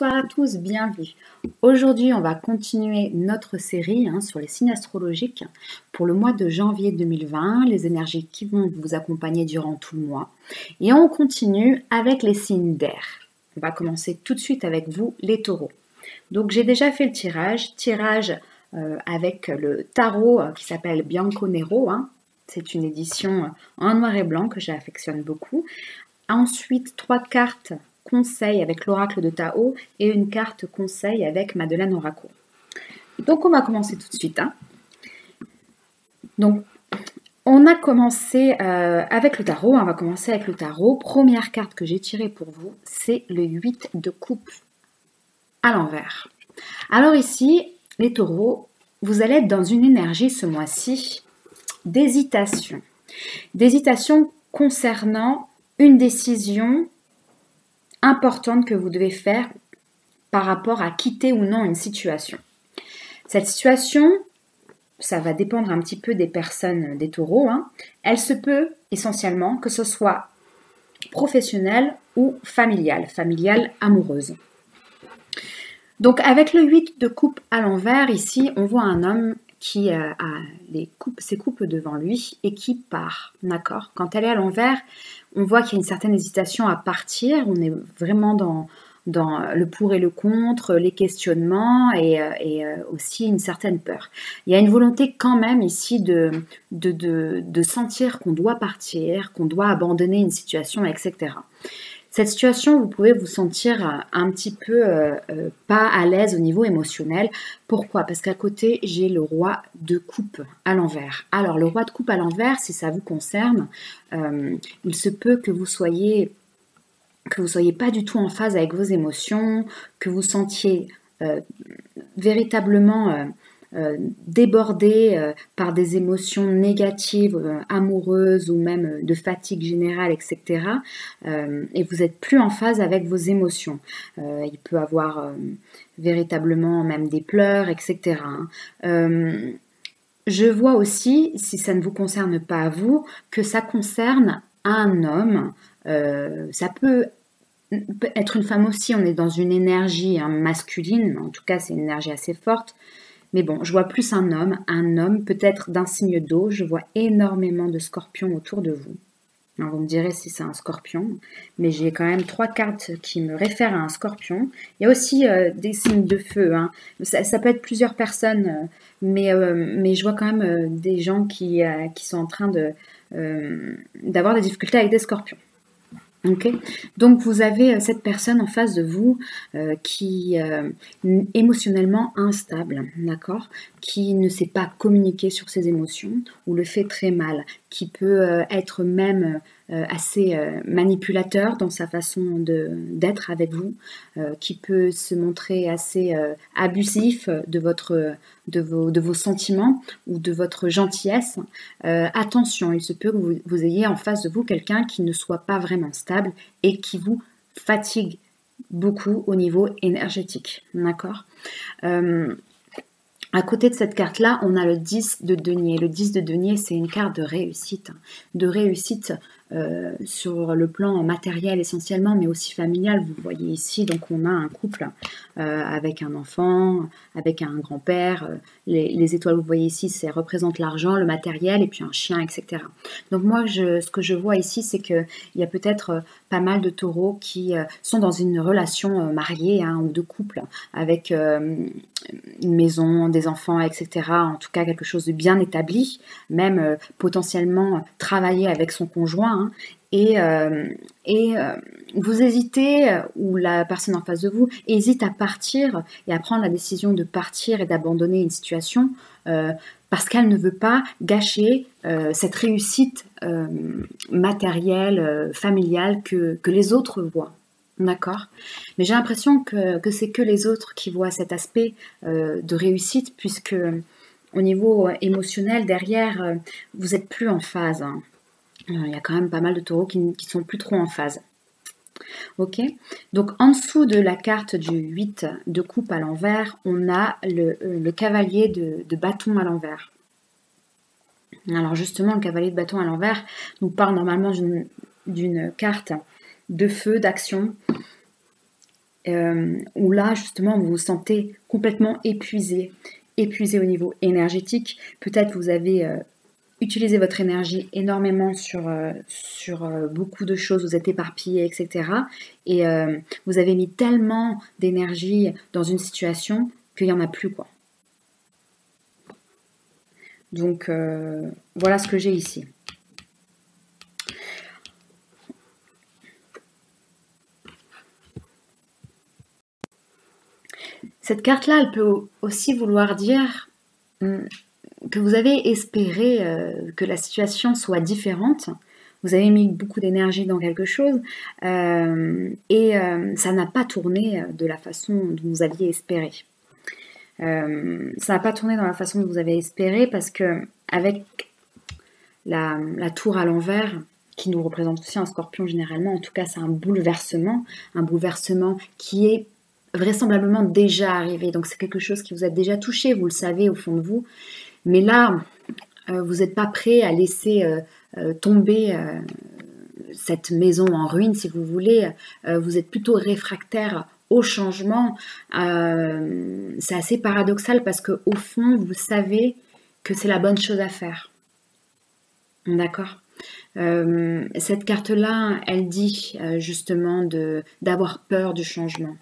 Bonsoir à tous, bienvenue. Aujourd'hui, on va continuer notre série sur les signes astrologiques pour le mois de janvier 2020, les énergies qui vont vous accompagner durant tout le mois. Et on continue avec les signes d'air. On va commencer tout de suite avec vous, les taureaux. Donc j'ai déjà fait le tirage avec le tarot qui s'appelle Bianco Nero. C'est une édition en noir et blanc que j'affectionne beaucoup. Ensuite, 3 cartes conseil avec l'oracle de Tao et une carte conseil avec Madeleine Oraco. Donc on va commencer tout de suite. Donc on a commencé avec le tarot, on va commencer avec le tarot. Première carte que j'ai tirée pour vous, c'est le 8 de coupe à l'envers. Alors ici, les taureaux, vous allez être dans une énergie ce mois-ci d'hésitation. D'hésitation concernant une décision importante que vous devez faire par rapport à quitter ou non une situation. Cette situation, ça va dépendre un petit peu des personnes, des taureaux. Elle se peut essentiellement que ce soit professionnelle ou familiale amoureuse. Donc avec le 8 de coupe à l'envers, ici, on voit un homme qui a ses coupes devant lui et qui part, d'accord? Quand elle est à l'envers, on voit qu'il y a une certaine hésitation à partir, on est vraiment dans le pour et le contre, les questionnements et aussi une certaine peur. Il y a une volonté quand même ici de sentir qu'on doit partir, qu'on doit abandonner une situation, etc. Cette situation, vous pouvez vous sentir un petit peu pas à l'aise au niveau émotionnel. Pourquoi? Parce qu'à côté, j'ai le roi de coupe à l'envers. Alors, le roi de coupe à l'envers, si ça vous concerne, il se peut que vous soyez pas du tout en phase avec vos émotions, que vous sentiez véritablement débordé par des émotions négatives, amoureuses ou même de fatigue générale, etc. Et vous n'êtes plus en phase avec vos émotions. Il peut avoir véritablement même des pleurs, etc. Je vois aussi, si ça ne vous concerne pas à vous, que ça concerne un homme. Ça peut être une femme aussi, on est dans une énergie masculine, en tout cas c'est une énergie assez forte. Mais bon, je vois plus un homme peut-être d'un signe d'eau. Je vois énormément de scorpions autour de vous. Alors vous me direz si c'est un scorpion, mais j'ai quand même 3 cartes qui me réfèrent à un scorpion. Il y a aussi des signes de feu. Ça peut être plusieurs personnes, mais je vois quand même des gens qui sont en train d'avoir des difficultés avec des scorpions. Okay. Donc vous avez cette personne en face de vous qui est émotionnellement instable, d'accord, qui ne sait pas communiquer sur ses émotions ou le fait très mal, qui peut être même assez manipulateur dans sa façon d'être avec vous, qui peut se montrer assez abusif de vos sentiments ou de votre gentillesse. Attention, il se peut que vous ayez en face de vous quelqu'un qui ne soit pas vraiment stable et qui vous fatigue beaucoup au niveau énergétique, d'accord? À côté de cette carte-là, on a le 10 de denier. Le 10 de denier, c'est une carte de réussite sur le plan matériel essentiellement, mais aussi familial. Vous voyez ici, donc on a un couple avec un enfant, avec un grand-père. Les étoiles, vous voyez ici, ça représente l'argent, le matériel, et puis un chien, etc. Donc moi, ce que je vois ici, c'est qu'il y a peut-être pas mal de taureaux qui sont dans une relation mariée ou de couple, avec une maison, des enfants, etc. En tout cas, quelque chose de bien établi, même potentiellement travailler avec son conjoint. Et vous hésitez, ou la personne en face de vous hésite à partir et à prendre la décision de partir et d'abandonner une situation parce qu'elle ne veut pas gâcher cette réussite matérielle, familiale que les autres voient. D'accord? Mais j'ai l'impression que c'est que les autres qui voient cet aspect de réussite, puisque au niveau émotionnel, derrière, vous n'êtes plus en phase. Il y a quand même pas mal de taureaux qui ne sont plus trop en phase. Ok? Donc en dessous de la carte du 8 de coupe à l'envers, on a le cavalier de bâton à l'envers. Alors justement, le cavalier de bâton à l'envers nous parle normalement d'une carte de feu, d'action. où là, justement, vous vous sentez complètement épuisé, épuisé au niveau énergétique. Peut-être vous avez utilisé votre énergie énormément sur beaucoup de choses, vous êtes éparpillé, etc. Et vous avez mis tellement d'énergie dans une situation qu'il n'y en a plus, quoi. Donc, voilà ce que j'ai ici. Cette carte-là, elle peut aussi vouloir dire que vous avez espéré que la situation soit différente. Vous avez mis beaucoup d'énergie dans quelque chose et ça n'a pas tourné de la façon dont vous aviez espéré. Ça n'a pas tourné dans la façon dont vous avez espéré parce que avec la tour à l'envers, qui nous représente aussi un scorpion généralement, en tout cas c'est un bouleversement qui est vraisemblablement déjà arrivé. Donc c'est quelque chose qui vous a déjà touché, vous le savez au fond de vous. Mais là, vous n'êtes pas prêt à laisser tomber cette maison en ruine, si vous voulez. Vous êtes plutôt réfractaire au changement. C'est assez paradoxal parce qu'au fond, vous savez que c'est la bonne chose à faire. D'accord. Cette carte-là, elle dit justement d'avoir peur du changement,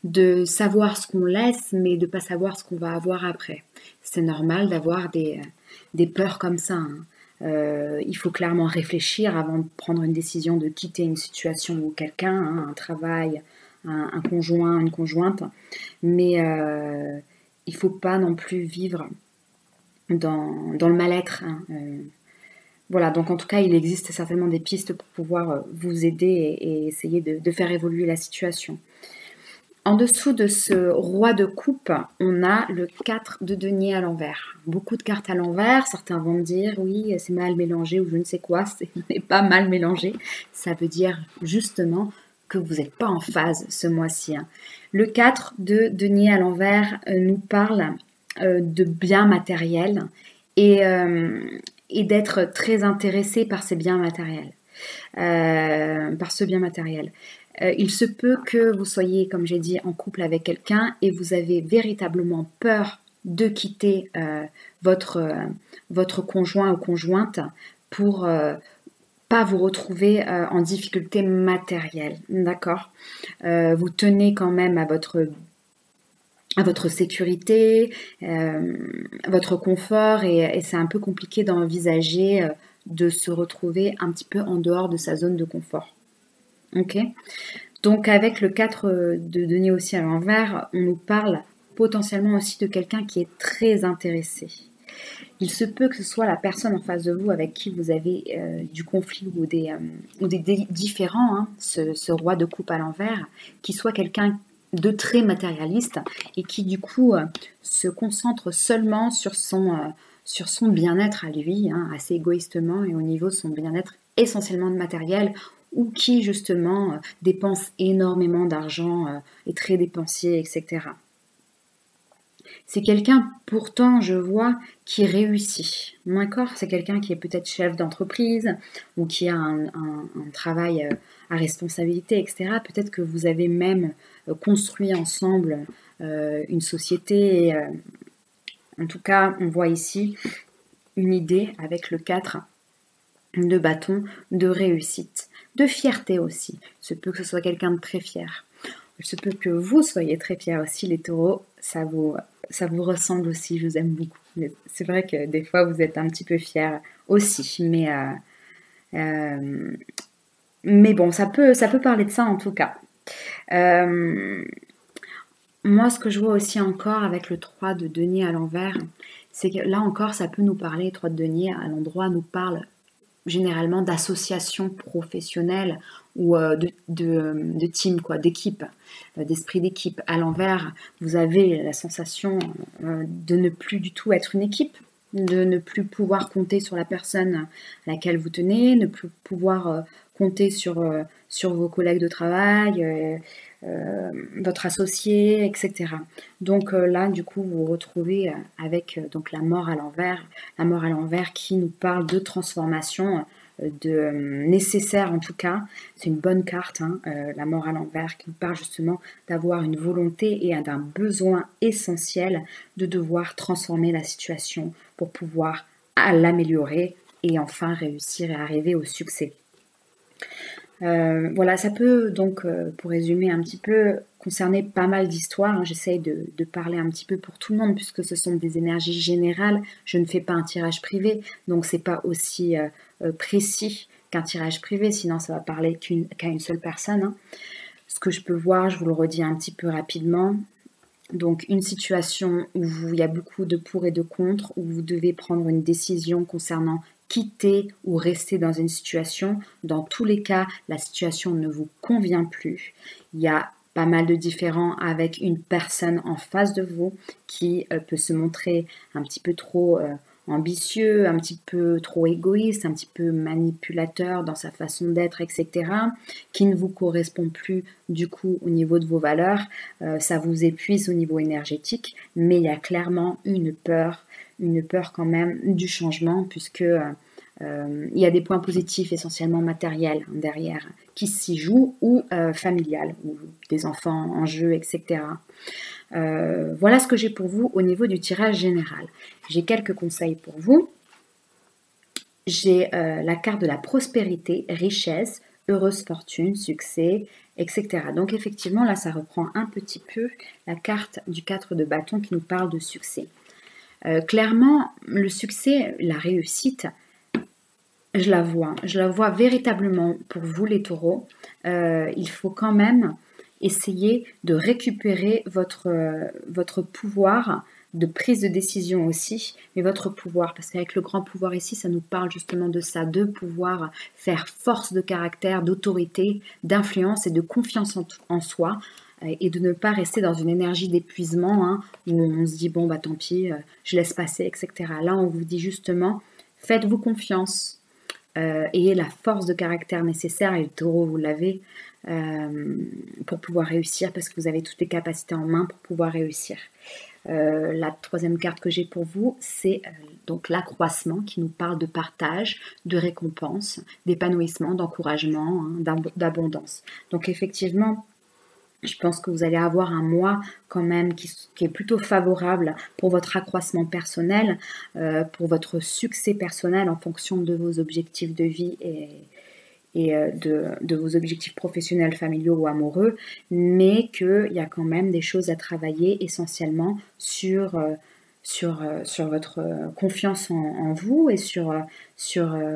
de savoir ce qu'on laisse, mais de ne pas savoir ce qu'on va avoir après. C'est normal d'avoir des peurs comme ça. Hein. Il faut clairement réfléchir avant de prendre une décision de quitter une situation ou quelqu'un, hein, un travail, un conjoint, une conjointe. Mais il ne faut pas non plus vivre dans le mal-être. Hein. Voilà, donc en tout cas, il existe certainement des pistes pour pouvoir vous aider et essayer de faire évoluer la situation. En dessous de ce roi de coupe, on a le 4 de denier à l'envers. Beaucoup de cartes à l'envers, certains vont me dire oui, c'est mal mélangé ou je ne sais quoi, ce n'est pas mal mélangé. Ça veut dire justement que vous n'êtes pas en phase ce mois-ci. Hein. Le 4 de denier à l'envers nous parle de biens matériels et d'être très intéressé par ces biens matériels. Par ce bien matériel. Il se peut que vous soyez, comme j'ai dit, en couple avec quelqu'un et vous avez véritablement peur de quitter votre conjoint ou conjointe pour pas vous retrouver en difficulté matérielle. D'accord. Vous tenez quand même à votre sécurité, votre confort et c'est un peu compliqué d'envisager de se retrouver un petit peu en dehors de sa zone de confort. Ok. Donc avec le 4 de denier aussi à l'envers, on nous parle potentiellement aussi de quelqu'un qui est très intéressé. Il se peut que ce soit la personne en face de vous avec qui vous avez du conflit ou des différends, hein, ce roi de coupe à l'envers, qui soit quelqu'un de très matérialiste et qui du coup se concentre seulement sur son bien-être à lui, hein, assez égoïstement et au niveau de son bien-être essentiellement de matériel, ou qui justement dépense énormément d'argent, est très dépensier, etc. C'est quelqu'un pourtant, je vois, qui réussit. D'accord ? C'est quelqu'un qui est peut-être chef d'entreprise ou qui a un travail à responsabilité, etc. Peut-être que vous avez même construit ensemble une société. En tout cas, on voit ici une idée avec le 4 de bâton de réussite, de fierté aussi. Il se peut que ce soit quelqu'un de très fier. Il se peut que vous soyez très fiers aussi, les taureaux. Ça vous ressemble aussi, je vous aime beaucoup. C'est vrai que des fois, vous êtes un petit peu fiers aussi. Mais bon, ça peut parler de ça en tout cas. Moi, ce que je vois aussi encore avec le 3 de denier à l'envers, c'est que là encore, ça peut nous parler, 3 de denier à l'endroit nous parle généralement d'associations professionnelles ou de team, quoi, d'équipe, d'esprit d'équipe. À l'envers, vous avez la sensation de ne plus du tout être une équipe, de ne plus pouvoir compter sur la personne à laquelle vous tenez, ne plus pouvoir compter sur vos collègues de travail, votre associé, etc. Donc là, du coup, vous vous retrouvez avec donc la mort à l'envers qui nous parle de transformation nécessaire en tout cas. C'est une bonne carte, hein, la mort à l'envers, qui nous parle justement d'avoir une volonté et d'un besoin essentiel de devoir transformer la situation pour pouvoir l'améliorer et enfin réussir et arriver au succès. Voilà, ça peut donc, pour résumer un petit peu, concerner pas mal d'histoires, hein. J'essaye de parler un petit peu pour tout le monde puisque ce sont des énergies générales. Je ne fais pas un tirage privé, donc c'est pas aussi précis qu'un tirage privé, sinon ça va parler qu'à une seule personne, hein. Ce que je peux voir, je vous le redis un petit peu rapidement. Donc une situation où il y a beaucoup de pour et de contre, où vous devez prendre une décision concernant quitter ou rester dans une situation. Dans tous les cas, la situation ne vous convient plus. Il y a pas mal de différends avec une personne en face de vous qui peut se montrer un petit peu trop ambitieux, un petit peu trop égoïste, un petit peu manipulateur dans sa façon d'être, etc., qui ne vous correspond plus du coup au niveau de vos valeurs. Ça vous épuise au niveau énergétique, mais il y a clairement une peur quand même du changement, puisque il y a des points positifs essentiellement matériels derrière qui s'y jouent, ou familial, ou des enfants en jeu, etc. Voilà ce que j'ai pour vous au niveau du tirage général. J'ai quelques conseils pour vous. J'ai la carte de la prospérité, richesse, heureuse fortune, succès, etc. Donc effectivement, là, ça reprend un petit peu la carte du 4 de bâton qui nous parle de succès. Clairement, le succès, la réussite, je la vois véritablement pour vous les taureaux. Il faut quand même essayer de récupérer votre pouvoir de prise de décision aussi, mais votre pouvoir, parce qu'avec le grand pouvoir ici, ça nous parle justement de ça, de pouvoir faire force de caractère, d'autorité, d'influence et de confiance en soi, et de ne pas rester dans une énergie d'épuisement, hein, où on se dit bon bah tant pis, je laisse passer, etc. Là on vous dit justement, faites-vous confiance, ayez la force de caractère nécessaire, et le taureau vous l'avez, pour pouvoir réussir, parce que vous avez toutes les capacités en main pour pouvoir réussir. La troisième carte que j'ai pour vous, c'est donc l'accroissement, qui nous parle de partage, de récompense, d'épanouissement, d'encouragement, hein, d'abondance. Donc effectivement, je pense que vous allez avoir un mois quand même qui est plutôt favorable pour votre accroissement personnel, pour votre succès personnel en fonction de vos objectifs de vie et de vos objectifs professionnels, familiaux ou amoureux, mais qu'il y a quand même des choses à travailler essentiellement sur votre confiance en vous et sur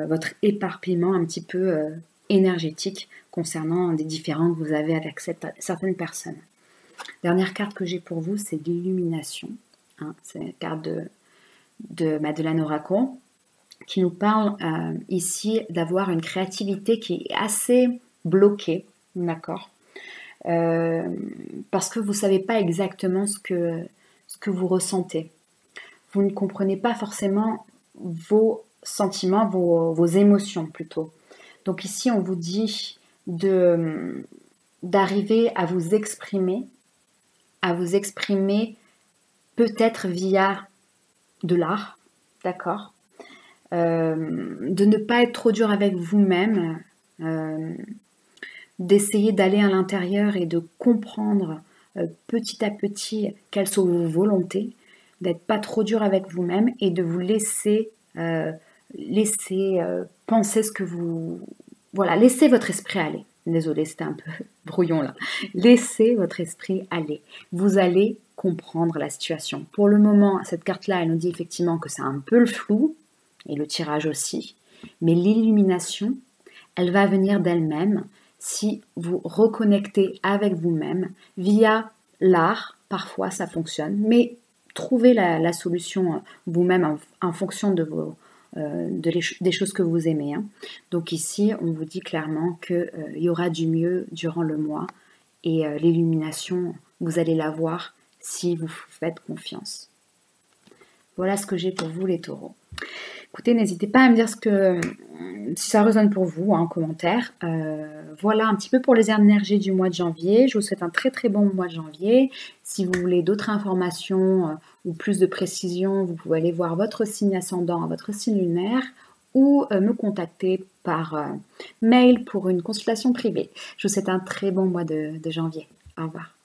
votre éparpillement un petit peu énergétique concernant des différends que vous avez avec certaines personnes. Dernière carte que j'ai pour vous, c'est l'illumination. Hein, c'est une carte de Madeleine Oracle, qui nous parle ici d'avoir une créativité qui est assez bloquée, d'accord, parce que vous ne savez pas exactement ce que vous ressentez. Vous ne comprenez pas forcément vos sentiments, vos émotions plutôt. Donc ici, on vous dit d'arriver à vous exprimer peut-être via de l'art, d'accord, de ne pas être trop dur avec vous-même, d'essayer d'aller à l'intérieur et de comprendre petit à petit quelles sont vos volontés, d'être pas trop dur avec vous-même et de vous laisser penser ce que vous... Voilà, laissez votre esprit aller. Désolée, c'était un peu brouillon là. Laissez votre esprit aller. Vous allez comprendre la situation. Pour le moment, cette carte-là, elle nous dit effectivement que c'est un peu le flou, et le tirage aussi, mais l'illumination, elle va venir d'elle-même si vous reconnectez avec vous-même via l'art. Parfois, ça fonctionne, mais trouvez la solution vous-même en fonction de des choses que vous aimez, hein. Donc ici, on vous dit clairement qu'il y aura du mieux durant le mois, et l'illumination, vous allez la voir si vous faites confiance. Voilà ce que j'ai pour vous les taureaux. Écoutez, n'hésitez pas à me dire si ça résonne pour vous, hein, en commentaire. Voilà un petit peu pour les énergies du mois de janvier. Je vous souhaite un très très bon mois de janvier. Si vous voulez d'autres informations ou plus de précision, vous pouvez aller voir votre signe ascendant, votre signe lunaire, ou me contacter par mail pour une consultation privée. Je vous souhaite un très bon mois de janvier. Au revoir.